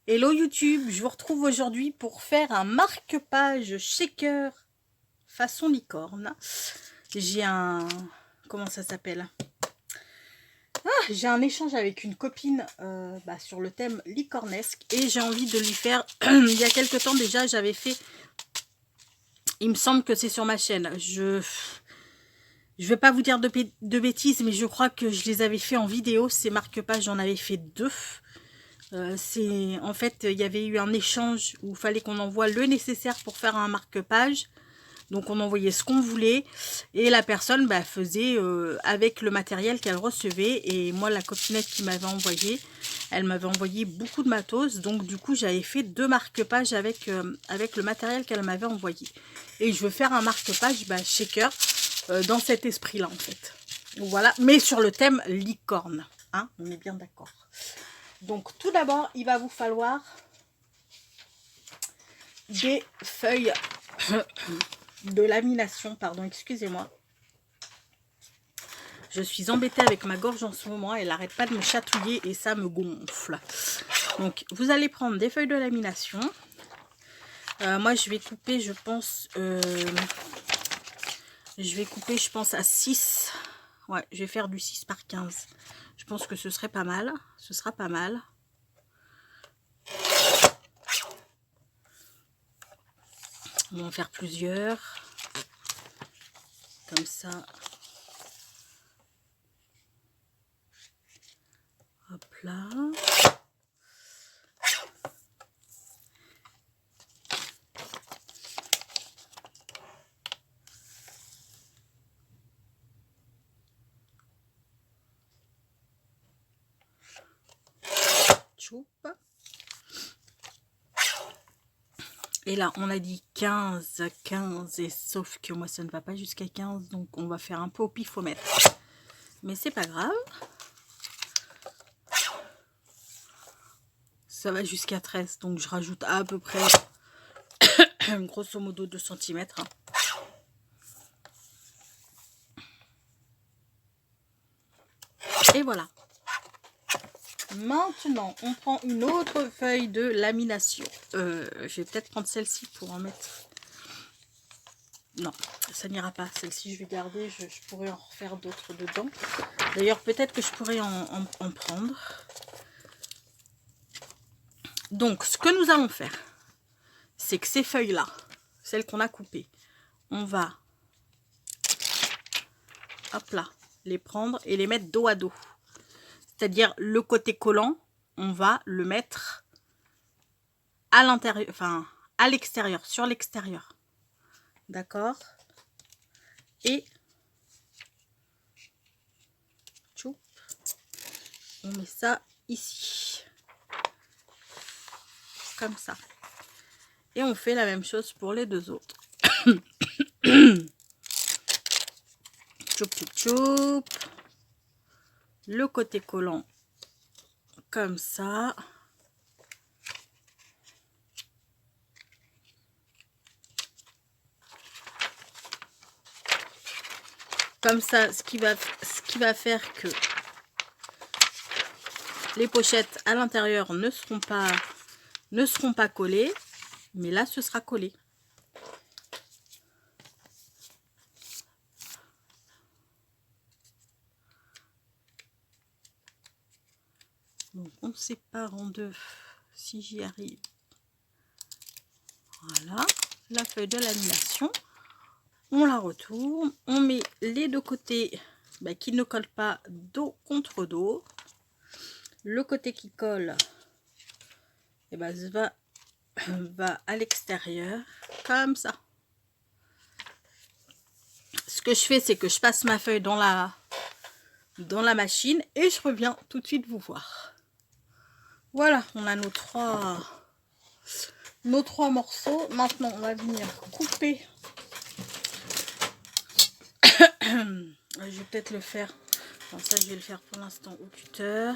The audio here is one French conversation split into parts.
Hello YouTube, je vous retrouve aujourd'hui pour faire un marque-page shaker façon licorne. J'ai un... comment ça s'appelle? J'ai un échange avec une copine sur le thème licornesque et j'ai envie de lui faire... il y a quelques temps déjà, j'avais fait... Il me semble que c'est sur ma chaîne. Je vais pas vous dire de bêtises, mais je crois que je les avais fait en vidéo. Ces marque-pages, j'en avais fait 2. En fait, il y avait eu un échange où il fallait qu'on envoie le nécessaire pour faire un marque-page. Donc on envoyait ce qu'on voulait et la personne faisait avec le matériel qu'elle recevait. Et moi, la copinette qui m'avait envoyé, elle m'avait envoyé beaucoup de matos. Donc du coup, j'avais fait 2 marque-pages avec le matériel qu'elle m'avait envoyé. Et je veux faire un marque-page shaker dans cet esprit-là en fait. Voilà, mais sur le thème licorne. Hein, on est bien d'accord. Donc tout d'abord, il va vous falloir des feuilles de lamination, pardon, excusez-moi. Je suis embêtée avec ma gorge en ce moment, elle n'arrête pas de me chatouiller et ça me gonfle. Donc vous allez prendre des feuilles de lamination. Moi je vais couper, je pense, à 6. Ouais, je vais faire du 6 par 15. Je pense que ce serait pas mal. Ce sera pas mal. On va en faire plusieurs. Comme ça. Hop là. Choup. Et là, on a dit 15, et sauf que moi, ça ne va pas jusqu'à 15, donc on va faire un peu au pifomètre. Mais c'est pas grave. Ça va jusqu'à 13, donc je rajoute à peu près, grosso modo, 2 cm. Et voilà. Maintenant, on prend une autre feuille de lamination. Je vais peut-être prendre celle-ci pour en mettre... Non, ça n'ira pas. Celle-ci, je vais garder. Je pourrais en refaire d'autres dedans. D'ailleurs, peut-être que je pourrais en prendre. Donc, ce que nous allons faire, c'est que ces feuilles-là, celles qu'on a coupées, on va, hop là, les prendre et les mettre dos à dos. C'est-à-dire, le côté collant, on va le mettre à l'intérieur, enfin, à l'extérieur, sur l'extérieur. D'accord? Et tchou, on met ça ici. Comme ça. Et on fait la même chose pour les deux autres. Choup, choup, choup. Le côté collant, comme ça. Comme ça, ce qui va faire que les pochettes à l'intérieur ne seront pas collées, mais là ce sera collé. Donc on sépare en deux si j'y arrive. Voilà, la feuille de lamination. On la retourne, on met les deux côtés qui ne collent pas dos contre dos. Le côté qui colle va à l'extérieur, comme ça. Ce que je fais, c'est que je passe ma feuille dans la machine et je reviens tout de suite vous voir. Voilà, on a nos trois morceaux. Maintenant, on va venir couper. Je vais peut-être le faire. Enfin, ça, je vais le faire pour l'instant au cutter.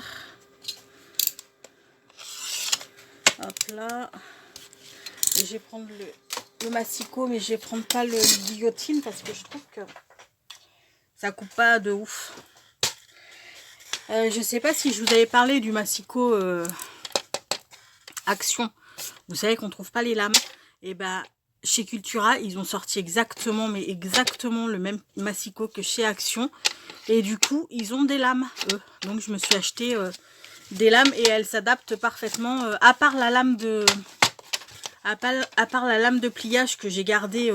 Hop là. Et je vais prendre le massicot, mais je vais prendre pas le guillotine parce que je trouve que ça coupe pas de ouf. Je sais pas si je vous avais parlé du massicot Action. Vous savez qu'on trouve pas les lames. Et ben chez Cultura, ils ont sorti exactement, mais exactement le même massicot que chez Action. Et du coup, ils ont des lames, eux. Donc je me suis acheté des lames et elles s'adaptent parfaitement. À part la lame de... À part la lame de pliage que j'ai gardée...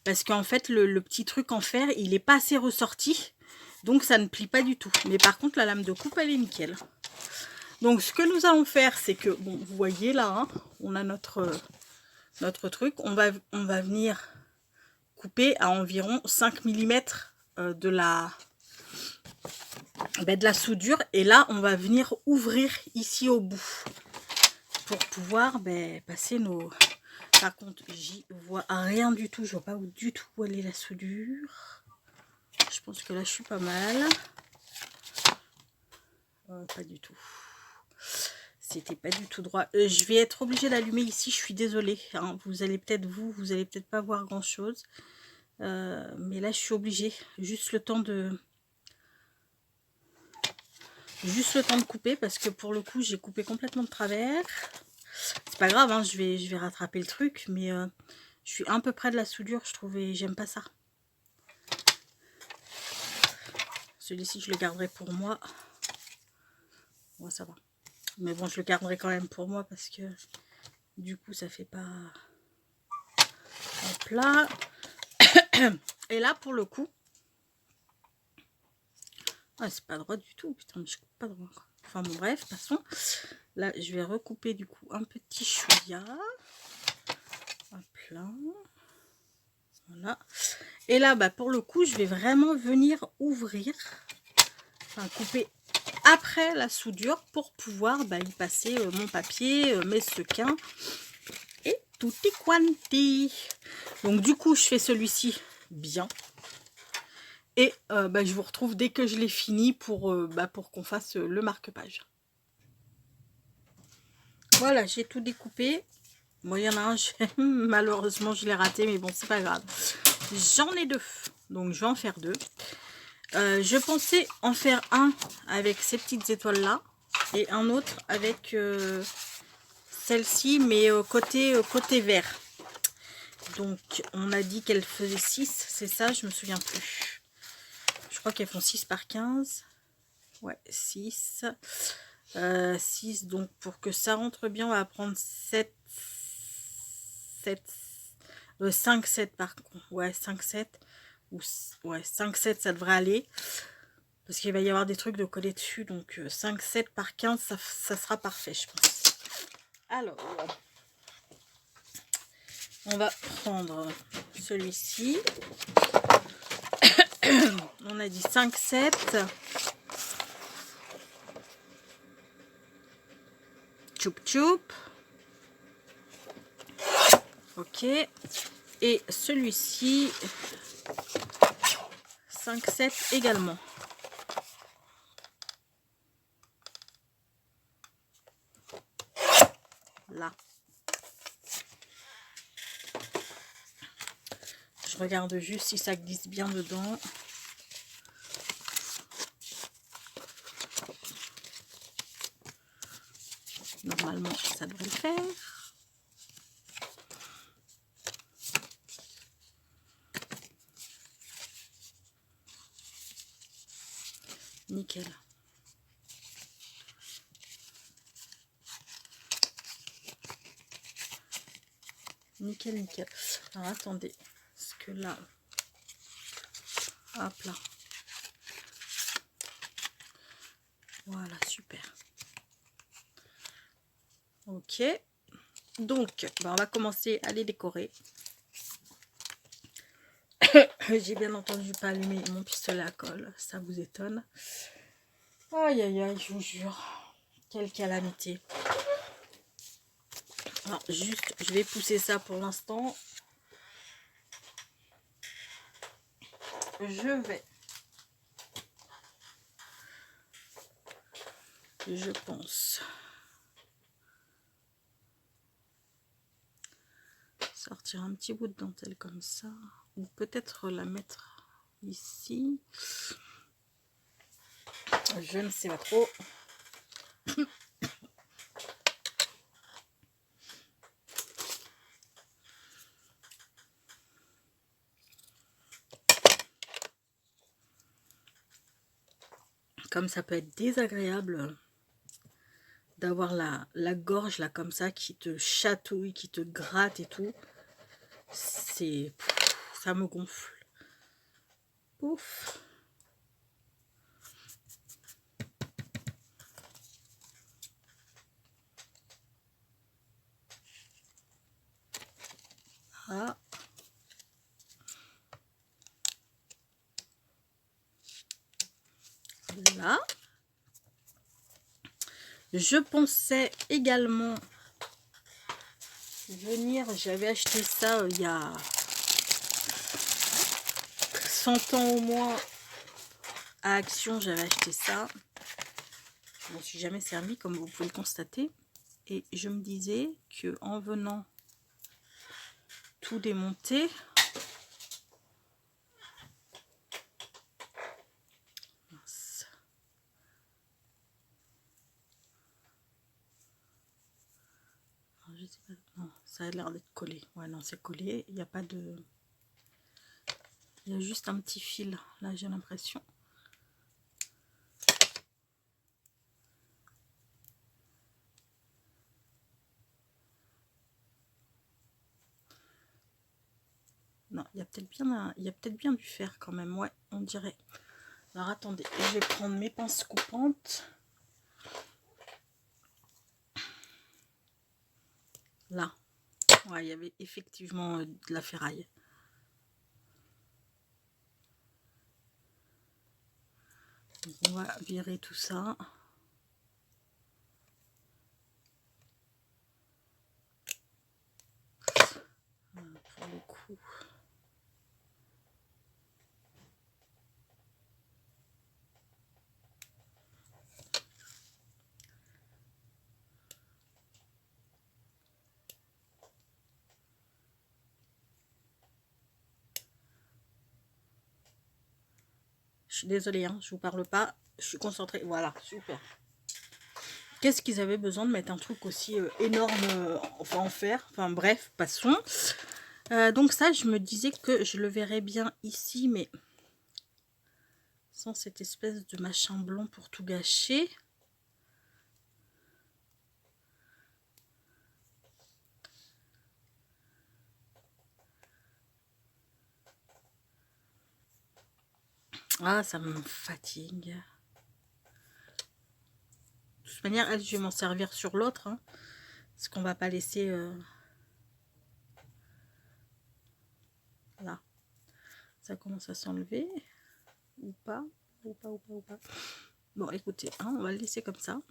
parce qu'en fait, le petit truc en fer, il n'est pas assez ressorti. Donc ça ne plie pas du tout. Mais par contre, la lame de coupe, elle est nickel. Donc ce que nous allons faire, c'est que, bon, vous voyez là, hein, on a notre truc. On va venir couper à environ 5 mm de la soudure. Et là, on va venir ouvrir ici au bout. Pour pouvoir passer nos... Par contre, j'y vois rien du tout. Je vois pas du tout où elle est la soudure. Je pense que là, je suis pas mal. Pas du tout. C'était pas du tout droit. Je vais être obligée d'allumer ici. Je suis désolée. Hein. Vous allez peut-être pas voir grand-chose. Mais là, je suis obligée. Juste le temps de couper. Parce que pour le coup, j'ai coupé complètement de travers. C'est pas grave, hein, je vais rattraper le truc. Mais je suis un peu près de la soudure, je trouve. Et j'aime pas ça. Celui-ci, je le garderai pour moi. Ouais, ça va. Mais bon, je le garderai quand même pour moi parce que du coup, ça fait pas... Hop là. Et là, pour le coup... Ah, c'est pas droit du tout. Putain, mais je coupe pas droit. Enfin, bon, bref, passons. Là, je vais recouper du coup un petit chouïa. Hop là. Voilà. Et là, pour le coup, je vais vraiment venir ouvrir. Enfin, couper après la soudure pour pouvoir y passer mon papier, mes sequins et tutti quanti. Donc du coup je fais celui-ci bien et je vous retrouve dès que je l'ai fini pour qu'on fasse le marque-page. Voilà, j'ai tout découpé. Bon, il y en a un, malheureusement je l'ai raté, mais bon, c'est pas grave. J'en ai deux, donc je vais en faire deux. Je pensais en faire un avec ces petites étoiles là et un autre avec celle-ci, mais côté vert. Donc on a dit qu'elle faisait 6, c'est ça, je me souviens plus. Je crois qu'elles font 6 par 15. Ouais, 6. 6, donc pour que ça rentre bien, on va prendre 5, 7 par contre. Ouais, 5, 7. Ou, ouais, 5, 7, ça devrait aller. Parce qu'il va y avoir des trucs de coller dessus. Donc 5, 7 par 15, ça sera parfait, je pense. Alors, on va prendre celui-ci. On a dit 5, 7. Tchoup tchoup. Ok. Et celui-ci, 5, 7 également. Là. Je regarde juste si ça glisse bien dedans. Normalement, ça devrait le faire. Nickel. Nickel, nickel. Alors, attendez. Parce que là... Hop là. Voilà, super. Ok. Donc, on va commencer à les décorer. J'ai bien entendu pas allumer mon pistolet à colle. Ça vous étonne. Aïe, aïe, aïe, je vous jure. Quelle calamité. Alors, juste, je vais pousser ça pour l'instant. Je pense sortir un petit bout de dentelle comme ça, ou peut-être la mettre ici. Je ne sais pas trop. comme ça peut être désagréable d'avoir la gorge là comme ça qui te chatouille, qui te gratte et tout. C'est... ça me gonfle. Ouf. Ah. Là. Je pensais également venir, j'avais acheté ça il y a 100 ans au moins à Action, j'avais acheté ça. Je ne m'en suis jamais servi comme vous pouvez le constater. Et je me disais que en venant tout démonter, mince. Je sais pas, non, ça a l'air d'être collé. Ouais, non, c'est collé. Il n'y a pas de... il y a juste un petit fil. Là, j'ai l'impression. Non, il y a peut-être bien du fer quand même. Ouais, on dirait. Alors, attendez. Je vais prendre mes pinces coupantes. Là. Ouais, il y avait effectivement de la ferraille. On va virer tout ça. Pour le coup. Je suis désolée, hein, je vous parle pas. Je suis concentrée. Voilà, super. Qu'est-ce qu'ils avaient besoin de mettre un truc aussi énorme enfin, en fer. Enfin bref, passons. Donc ça, je me disais que je le verrais bien ici, mais sans cette espèce de machin blanc pour tout gâcher. Ah, ça me fatigue. De toute manière, elle, je vais m'en servir sur l'autre. Hein, parce qu'on va pas laisser... Là. Ça commence à s'enlever. Ou pas. Ou pas, ou pas, ou pas. Bon, écoutez, hein, on va le laisser comme ça.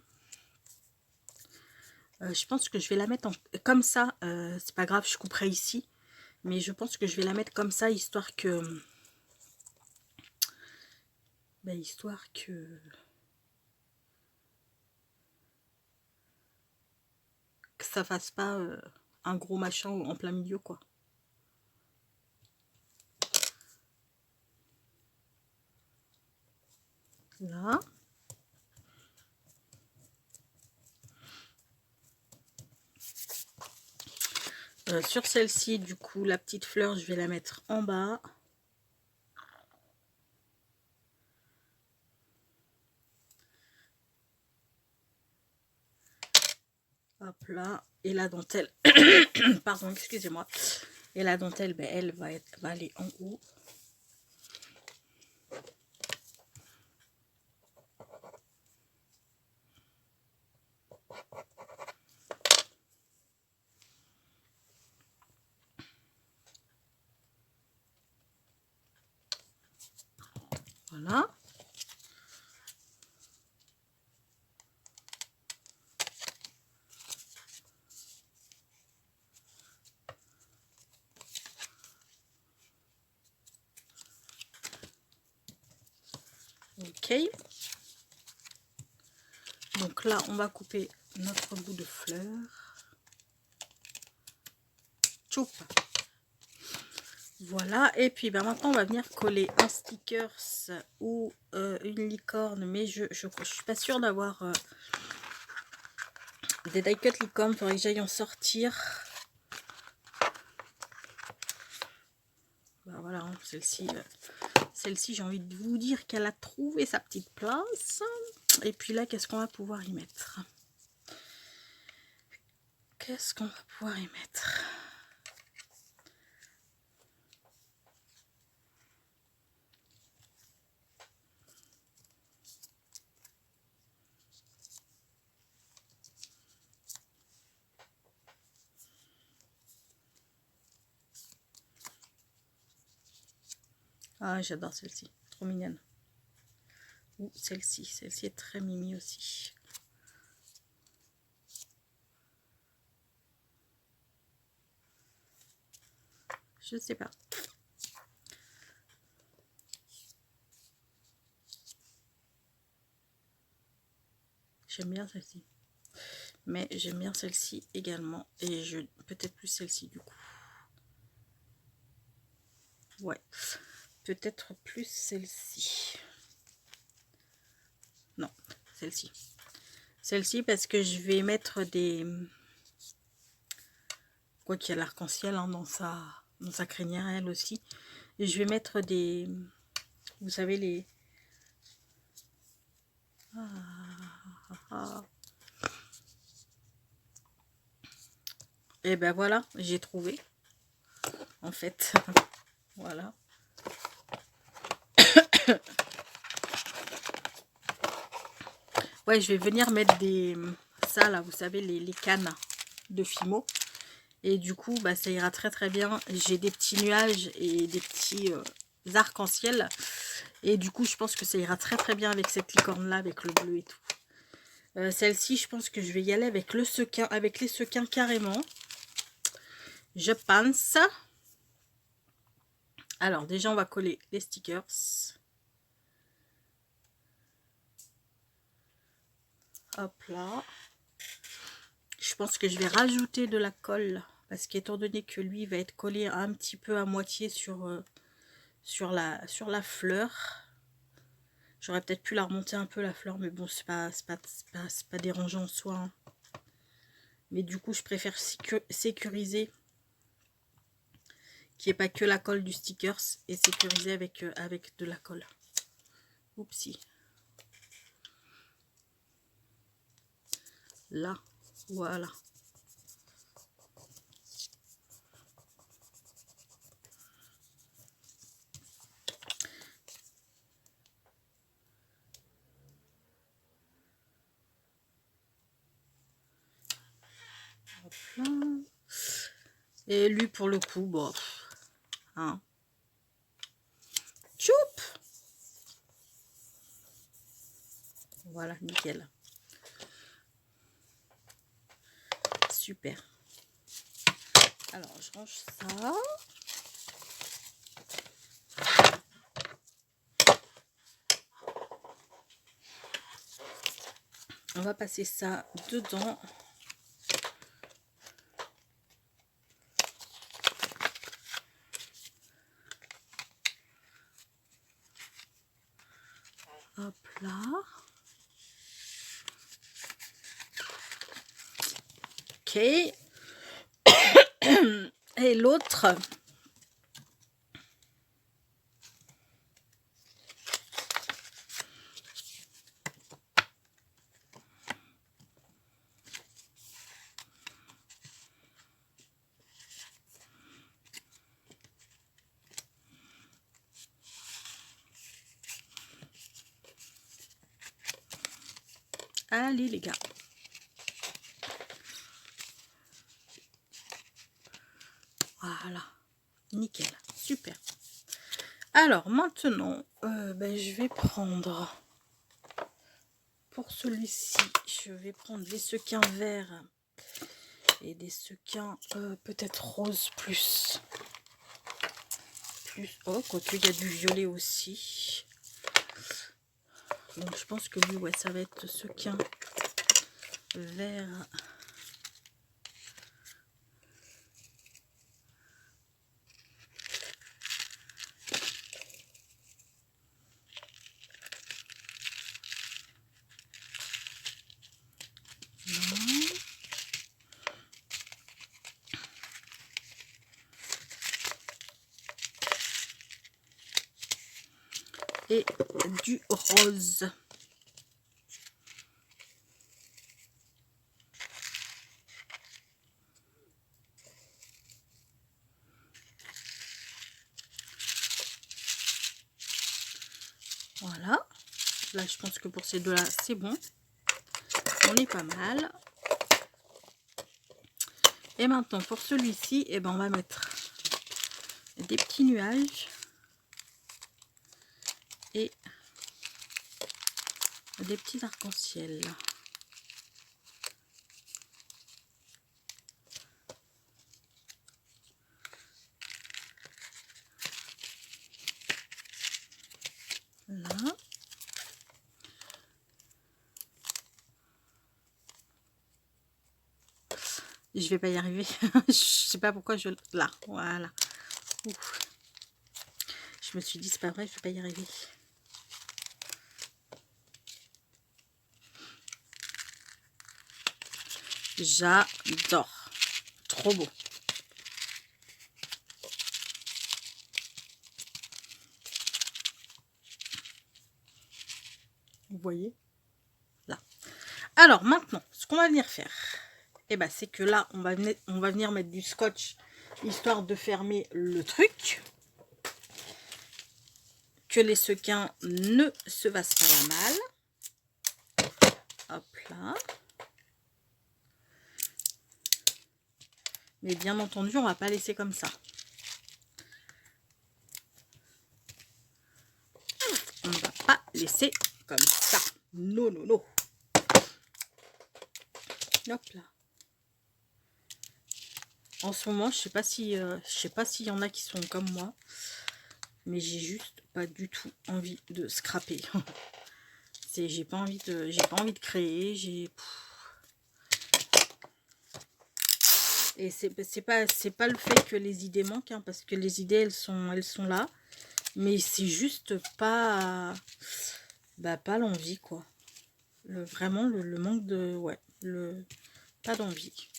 Je pense que je vais la mettre comme ça. C'est pas grave, je couperai ici. Mais je pense que je vais la mettre comme ça, histoire que... Ben, histoire que ça fasse pas un gros machin en plein milieu, quoi. Là. Sur celle-ci, du coup, la petite fleur, je vais la mettre en bas. Hop là. Et la dentelle, pardon, excusez-moi. Et la dentelle, ben, elle va aller en haut. Voilà. Ok. Donc là, on va couper notre bout de fleur. Tchoup. Voilà. Et puis ben, maintenant, on va venir coller un stickers ou une licorne. Mais je suis pas sûre d'avoir des die cut licorne. Il faudrait que j'aille en sortir. Ben, voilà, hein, celle-ci, celle-ci, j'ai envie de vous dire qu'elle a trouvé sa petite place. Et puis là, qu'est-ce qu'on va pouvoir y mettre? Qu'est-ce qu'on va pouvoir y mettre? Ah, j'adore celle-ci, trop mignonne. Ou celle-ci est très mimi aussi. Je sais pas. J'aime bien celle-ci. Mais j'aime bien celle-ci également. Et je peut-être plus celle-ci du coup. Ouais. Peut-être plus celle-ci. Non, celle-ci. Celle-ci parce que je vais mettre des... Quoi qu'il y a l'arc-en-ciel hein, dans sa crinière elle aussi. Et je vais mettre des... Vous savez les... Et ben voilà, j'ai trouvé. En fait. Voilà. Ouais, je vais venir mettre des... Ça là, vous savez, les cannes de Fimo. Et du coup, bah, ça ira très très bien. J'ai des petits nuages et des petits arcs-en-ciel. Et du coup, je pense que ça ira très très bien avec cette licorne là, avec le bleu et tout. Celle-ci, je pense que je vais y aller avec le sequin, avec les sequins carrément. Je pense. Alors, déjà, on va coller les stickers. Hop là. Je pense que je vais rajouter de la colle. Parce qu'étant donné que lui va être collé un petit peu à moitié sur la fleur. J'aurais peut-être pu la remonter un peu la fleur. Mais bon, c'est pas dérangeant en soi. Hein. Mais du coup, je préfère sécuriser. Qu'il n'y ait pas que la colle du stickers. Et sécuriser avec de la colle. Oupsie. Là. Voilà. Hop là. Et lui, pour le coup, bon. Hein. Choup! Voilà, nickel. Super. Alors, je range ça. On va passer ça dedans. Hop là. Ok. Et l'autre. Allez les gars. Voilà. Nickel. Super. Alors maintenant, ben, je vais prendre... Pour celui-ci, je vais prendre des sequins verts et des sequins peut-être rose plus. Oh, quoique il y a du violet aussi. Donc je pense que lui, ouais, ça va être sequin vert. et du rose. Voilà. Là, je pense que pour ces deux-là, c'est bon. On est pas mal. Et maintenant, pour celui-ci, eh ben, on va mettre des petits nuages. Et des petits arcs-en-ciel. Là. Je vais pas y arriver. Je sais pas pourquoi je... Là, voilà. Ouf. Je me suis dit, c'est pas vrai, je vais pas y arriver. J'adore. Trop beau. Vous voyez? Là. Alors, maintenant, ce qu'on va venir faire, eh ben, c'est que là, on va venir mettre du scotch, histoire de fermer le truc. Que les sequins ne se fassent pas la malle. Hop là. Mais bien entendu, on va pas laisser comme ça. On ne va pas laisser comme ça. Non, non, non. Hop là. En ce moment, je sais pas si, s'il y en a qui sont comme moi, mais j'ai juste pas du tout envie de scraper. J'ai pas envie de créer. Et c'est pas le fait que les idées manquent, hein, parce que les idées elles sont là, mais c'est juste pas pas l'envie, quoi. Vraiment le manque de pas d'envie.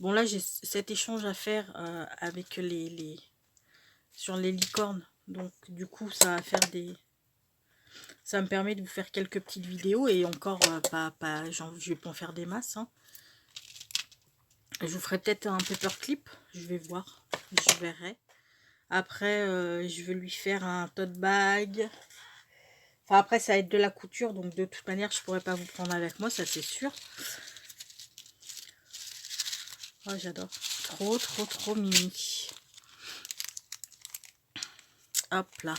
Bon, là j'ai cet échange à faire avec sur les licornes, donc du coup ça me permet de vous faire quelques petites vidéos, et encore je vais pas en faire des masses, hein. Je vous ferai peut-être un paperclip, je vais voir, je verrai. Après, je vais lui faire un tote bag. Enfin, après, ça va être de la couture, donc de toute manière, je pourrais pas vous prendre avec moi, ça c'est sûr. Oh, j'adore. Trop, trop, trop mimi. Hop là.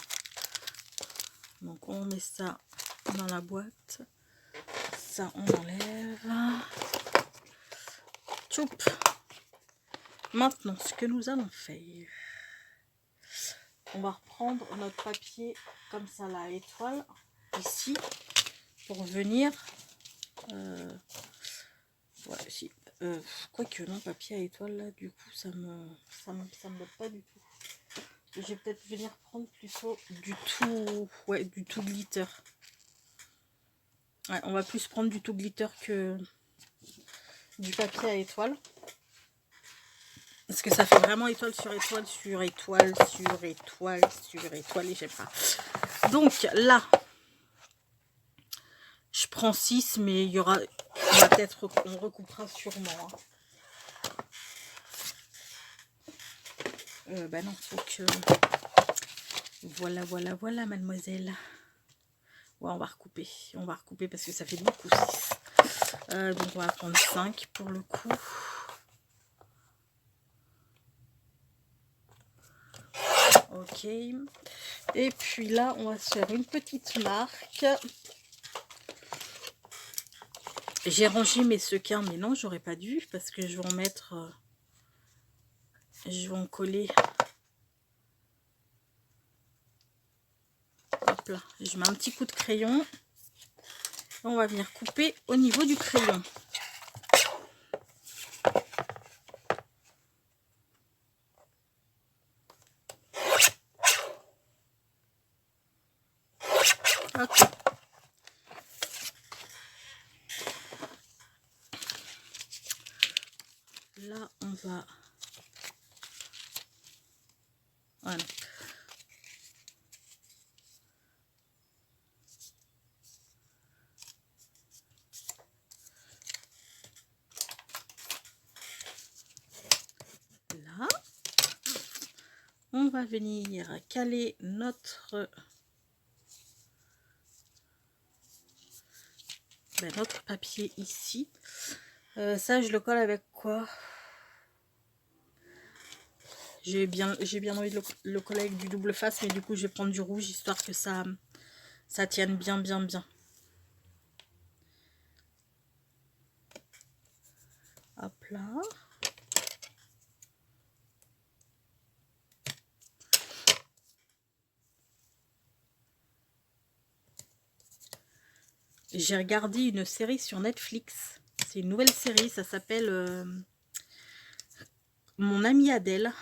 Donc, on met ça dans la boîte. Ça, on enlève. Tchoup. Maintenant, ce que nous allons faire, on va reprendre notre papier comme ça, la étoile, ici, pour venir... ouais, si. Quoique, non, papier à étoile, là, du coup, ça me botte pas du tout. Je vais peut-être venir prendre plutôt du tout... Ouais, du tout glitter. Ouais, on va plus prendre du tout glitter que du papier à étoile. Parce que ça fait vraiment étoile sur étoile, sur étoile, sur étoile, sur étoile, et j'aime pas. Donc là, je prends 6, mais il y aura... On recoupera sûrement. Hein. Bah non, donc... Voilà, mademoiselle. Ouais, on va recouper. On va recouper parce que ça fait beaucoup 6. Donc on va prendre 5 pour le coup. Ok. Et puis là, on va se faire une petite marque. J'ai rangé mes sequins, mais non, j'aurais pas dû parce que je vais en mettre... je vais en coller. Hop là, je mets un petit coup de crayon. On va venir couper au niveau du crayon. Ok. Là, on va... Voilà. on va venir caler notre papier ici. Ça, je le colle avec quoi? J'ai bien envie de le coller avec du double face, mais du coup, je vais prendre du rouge, histoire que ça tienne bien. Hop là. J'ai regardé une série sur Netflix. C'est une nouvelle série, ça s'appelle Mon amie Adèle.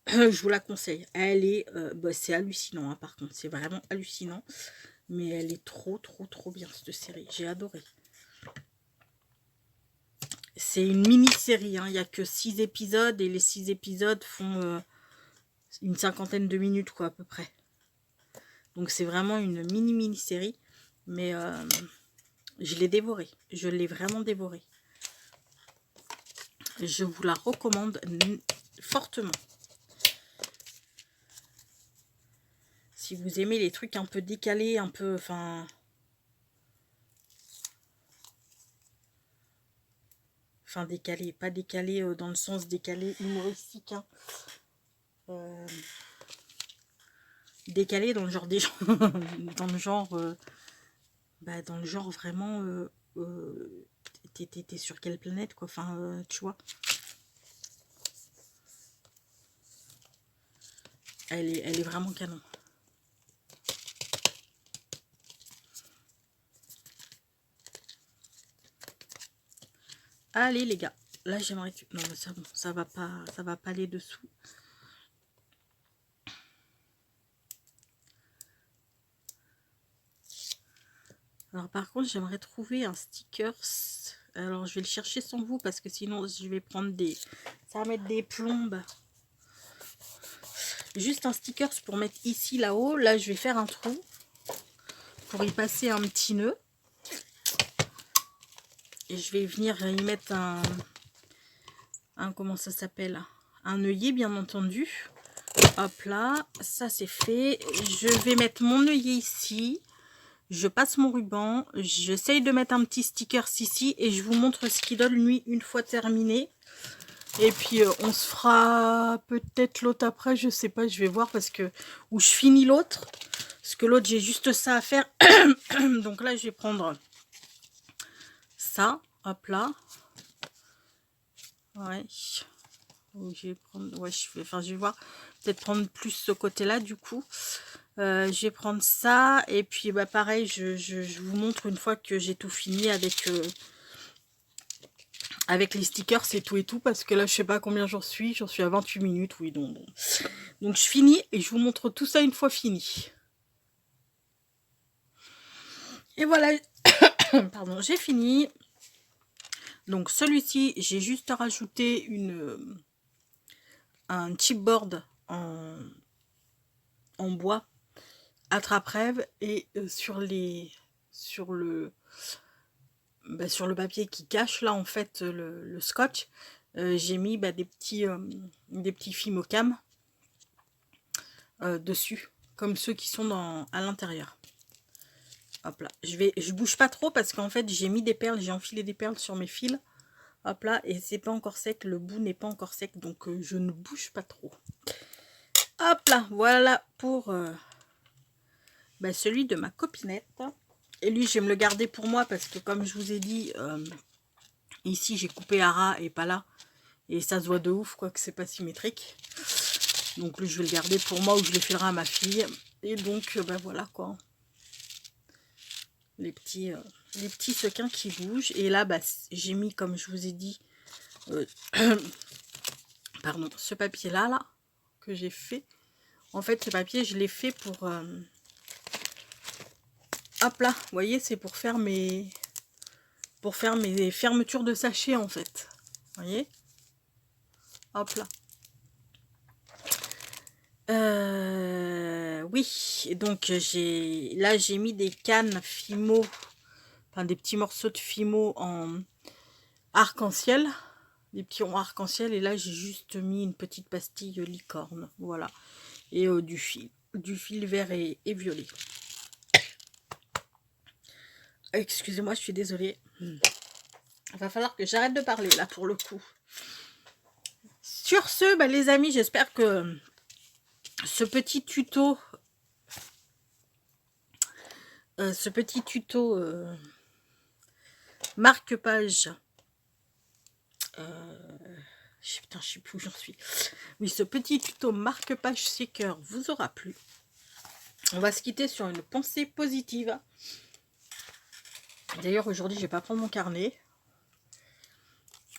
Je vous la conseille. Elle est, c'est hallucinant, hein, par contre, c'est vraiment hallucinant. Mais elle est trop bien, cette série. J'ai adoré. C'est une mini-série, hein. Il n'y a que 6 épisodes et les 6 épisodes font une 50aine de minutes, quoi, à peu près. Donc c'est vraiment une mini-série. Mais je l'ai dévorée. Je l'ai vraiment dévorée. Je vous la recommande fortement. Si vous aimez les trucs un peu décalés, un peu, enfin décalés, pas décalés dans le sens décalé humoristique, hein. Décalé dans le genre des gens, dans le genre, vraiment, t'es sur quelle planète, quoi, enfin, tu vois. Elle est vraiment canon. Allez les gars, là j'aimerais que... Non mais ça bon, ça va pas aller dessous. Alors par contre j'aimerais trouver un sticker. Alors je vais le chercher sans vous parce que sinon je vais prendre des... Ça va mettre des plombes. Juste un sticker pour mettre ici là-haut. Là je vais faire un trou pour y passer un petit nœud. Et je vais venir y mettre un comment ça s'appelle, un œillet bien entendu. Hop là, ça c'est fait. Je vais mettre mon œillet ici. Je passe mon ruban. J'essaye de mettre un petit sticker ici. Et je vous montre ce qu'il donne lui une fois terminé. Et puis on se fera peut-être l'autre après. Je sais pas, je vais voir parce que... Où je finis l'autre. Parce que l'autre j'ai juste ça à faire. Donc là je vais prendre ça. Hop là. Ouais. Je vais prendre... Ouais, je vais voir. Peut-être prendre plus ce côté-là du coup. Je vais prendre ça et puis pareil je vous montre une fois que j'ai tout fini avec les stickers, c'est tout et tout, parce que là je sais pas combien j'en suis à 28 minutes, oui, donc je finis et je vous montre tout ça une fois fini. Et voilà. Pardon, j'ai fini. Donc celui-ci j'ai juste rajouté un chipboard en bois attrape-rêve et sur le papier qui cache là en fait le scotch, j'ai mis des petits Fimocam dessus, comme ceux qui sont à l'intérieur. Hop là, je bouge pas trop parce qu'en fait j'ai mis des perles, j'ai enfilé des perles sur mes fils. Hop là, et c'est pas encore sec, le bout n'est pas encore sec, donc je ne bouge pas trop. Hop là, voilà pour celui de ma copinette. Et lui, je vais me le garder pour moi parce que comme je vous ai dit, ici j'ai coupé à ras et pas là. Et ça se voit de ouf, quoi, que c'est pas symétrique. Donc lui, je vais le garder pour moi ou je le filerai à ma fille. Et donc, voilà quoi. Les petits sequins qui bougent. Et là, j'ai mis, comme je vous ai dit, pardon, ce papier-là, là, que j'ai fait. En fait, ce papier, je l'ai fait pour... hop là, vous voyez, c'est pour faire mes fermetures de sachets, en fait. Vous voyez? Hop là. Oui, donc j'ai mis des cannes Fimo, enfin des petits morceaux de Fimo en arc-en-ciel, des petits ronds arc-en-ciel, et là j'ai juste mis une petite pastille licorne, voilà. et du fil vert et violet. Excusez-moi, je suis désolée. Il va falloir que j'arrête de parler là pour le coup. Sur ce, bah, les amis, j'espère que ce petit tuto marque-page, putain, je sais plus où j'en suis. Oui, ce petit tuto marque-page shaker vous aura plu. On va se quitter sur une pensée positive. D'ailleurs, aujourd'hui, je vais pas prendre mon carnet.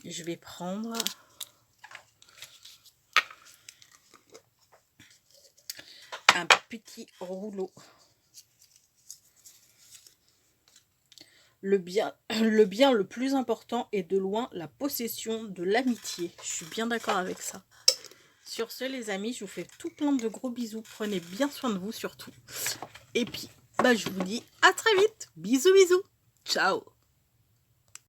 Je vais prendre un petit rouleau. Le bien le plus important est de loin la possession de l'amitié. Je suis bien d'accord avec ça. Sur ce, les amis, je vous fais tout plein de gros bisous. Prenez bien soin de vous surtout. Et puis, bah, je vous dis à très vite. Bisous, bisous. Ciao.